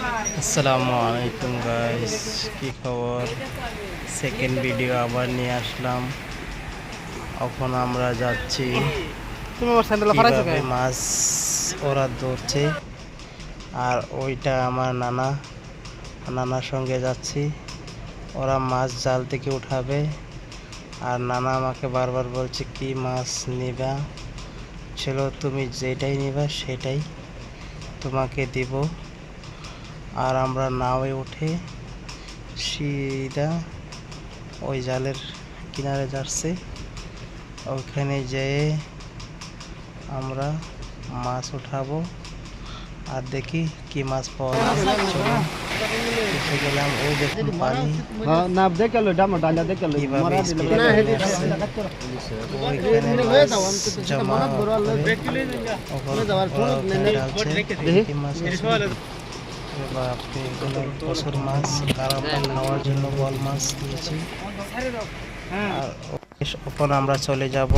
আসসালামু আলাইকুম গাইস, কি খবর? সেকেন্ড ভিডিও আবার নিয়ে আসলাম। এখন আমরা যাচ্ছি কিভাবে মাছ ওরা ধরছে, আর ওইটা আমার নানার সঙ্গে যাচ্ছি। ওরা মাছ জাল থেকে উঠাবে, আর নানা আমাকে বারবার বলছে কি মাছ নিবা ছিল, তুমি যেটাই নিবা সেটাই তোমাকে দিব। আর আমরা নাওয়ে উঠে সিধা ওই জালের কিনারে যাচ্ছি। ওইখানে যেয়ে আমরা মাছ উঠাবো আর দেখি কি মাছ পাওয়া যায়। চলুন উঠে গেলাম। ওই দেখুন পানি কিভাবে স্পিডে আসছে। ওইখানে মাছ জমা করে ওখানে ঢালছে। কি মাছ আছে? বাপরে, এগুলো প্রচুর মাছ। আর আমরা খাওয়ার জন্য বল মাছ দিয়েছি। আর এখন আমরা চলে যাব